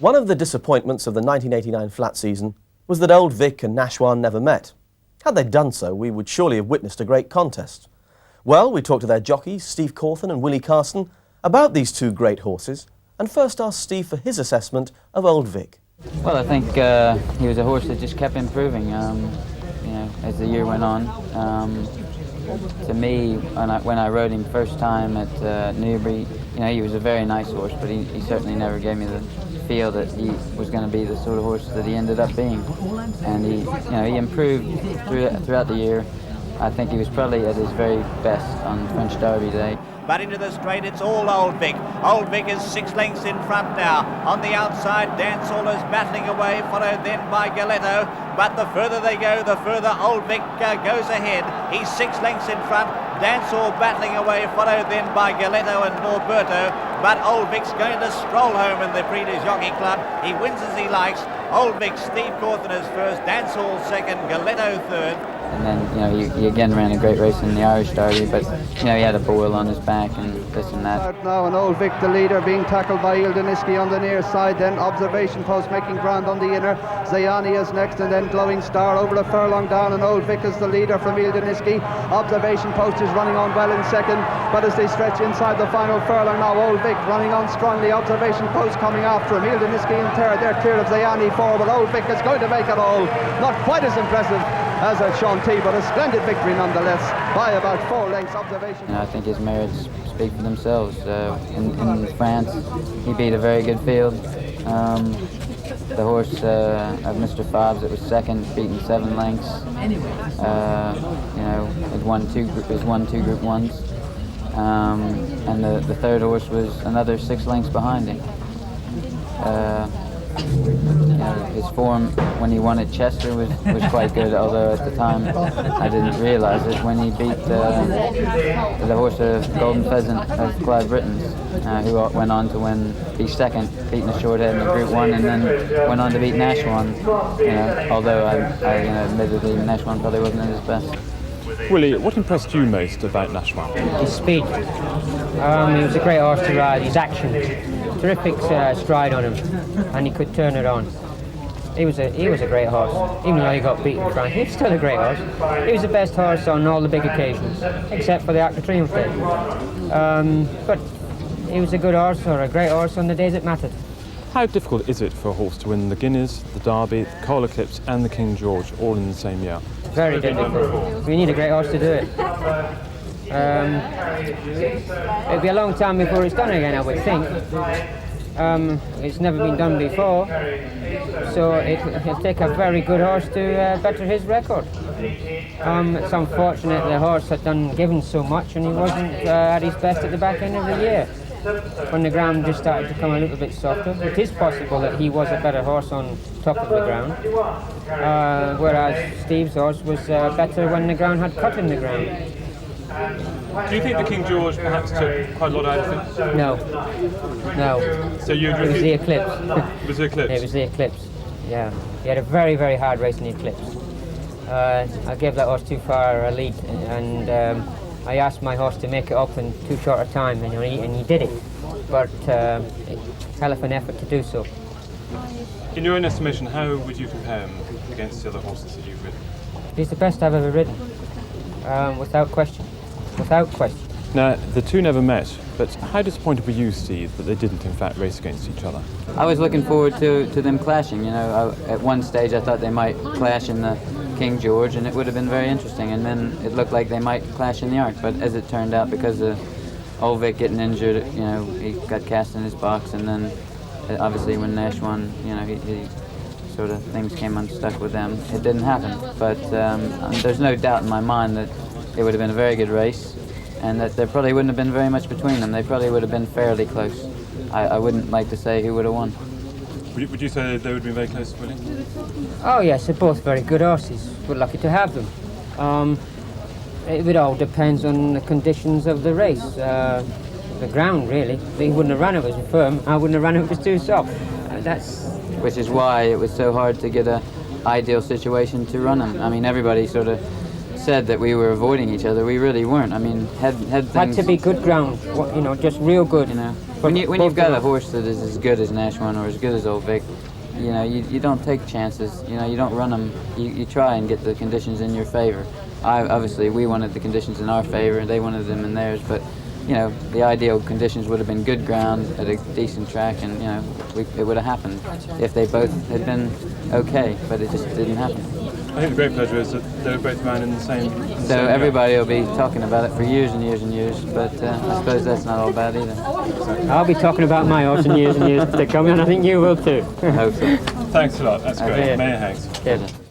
One of the disappointments of the 1989 flat season was that Old Vic and Nashwan never met. Had they done so, we would surely have witnessed a great contest. Well, we talked to their jockeys, Steve Cauthen and Willie Carson, about these two great horses, and first asked Steve for his assessment of Old Vic. Well, I think he was a horse that just kept improving, as the year went on. To me, when I rode him first time at Newbury, he was a very nice horse, but he certainly never gave me the feel that he was going to be the sort of horse that he ended up being. And he improved throughout the year. I think he was probably at his very best on French Derby Day. But into the straight, it's all Old Vic. Old Vic is 6 lengths in front now. On the outside, Dancehall is battling away, followed then by Galetto. But the further they go, the further Old Vic goes ahead. He's 6 lengths in front. Dancehall battling away, followed then by Galetto and Norberto. But Old Vic's going to stroll home in the Breeders' Jockey Club. He wins as he likes. Old Vic, Steve Cauthen is first, Dancehall second, Galetto third. And then, he again ran a great race in the Irish Derby, but, he had a boil on his back and this and that. Now, and Old Vic, the leader, being tackled by Ildeniski on the near side, then observation post making ground on the inner. Zayani is next, and then Glowing Star over a furlong down, and Old Vic is the leader from Ildeniski. Observation post is running on well in second, but as they stretch inside the final furlong now, Old Vic running on strongly. Observation post coming after him. Ildeniski in third, they're clear of Zayani forward. Old Vic is going to make it all. Not quite as impressive as at Shanty, but a splendid victory nonetheless by about 4 lengths. Observation. I think his merits speak for themselves. In France, he beat a very good field. The horse of Mr. Fobbs, it was second, beaten 7 lengths. It won two Group 1s. And the third horse was another 6 lengths behind him. His form when he won at Chester was quite good, although at the time I didn't realise it. When he beat the horse of Golden Pheasant of Clive Britton's, who went on to be second, beating a short head in the Group 1, and then went on to beat Nashwan. Although I admittedly Nashwan probably wasn't at his best. Willie, what impressed you most about Nashwan? His speed. He was a great horse to ride. His action, terrific stride on him, and he could turn it on. He was a great horse. Even though he got beaten in France, he's still a great horse. He was the best horse on all the big occasions, except for the Arc de Triomphe day. But he was a good horse, or a great horse, on the days it mattered. How difficult is it for a horse to win the Guineas, the Derby, the Coal Eclipse and the King George all in the same year? Very difficult. We need a great horse to do it. It'll be a long time before it's done again, I would think. It's never been done before, so it'll take a very good horse to better his record. It's unfortunate the horse had given so much, and he wasn't at his best at the back end of the year, when the ground just started to come a little bit softer. It is possible that he was a better horse on top of the ground, whereas Steve's horse was better when the ground had cut in the ground. Do you think the King George perhaps took quite a lot out of it? No. So it was the Eclipse. It was the Eclipse? It was the Eclipse, yeah. He had a very, very hard race in the Eclipse. I gave that horse too far a lead, and I asked my horse to make it up in too short a time, and he did it. But hell of an effort to do so. In your own estimation, how would you compare him against the other horses that you've ridden? He's the best I've ever ridden, without question. Without question. Now, the two never met, but how disappointed were you, Steve, that they didn't in fact race against each other? I was looking forward to them clashing. At one stage I thought they might clash in the King George, and it would have been very interesting, and then it looked like they might clash in the Arc, but as it turned out, because of Old Vic getting injured, he got cast in his box, and then obviously when Nashwan, he sort of things came unstuck with them, it didn't happen. But there's no doubt in my mind that it would have been a very good race, and that there probably wouldn't have been very much between them. They probably would have been fairly close. I wouldn't like to say who would have won. Would you say they would have been very close, Willie? Oh yes, they're both very good horses. We're lucky to have them. It all depends on the conditions of the race. The ground, really. They wouldn't have run it if it was firm. I wouldn't have run it if it was too soft. Which is why it was so hard to get an ideal situation to run them. I mean, everybody sort of said that we were avoiding each other. We really weren't. I mean, had things... Had to be good ground, just real good. When you've got a horse that is as good as Nashwan or as good as Old Vic, you know, you don't take chances. You know, you don't run them. You try and get the conditions in your favor. Obviously, we wanted the conditions in our favor, and they wanted them in theirs. But you know, the ideal conditions would have been good ground at a decent track, and you know, it would have happened if they both had been okay. But it just didn't happen. I think the great pleasure is that they were both ran in the same. So everybody will be talking about it for years and years and years. But I suppose that's not all bad either. I'll be talking about my horse in years and years to come, and I think you will too. I hope so. Thanks a lot. That's great. Okay. Many thanks. Cheers.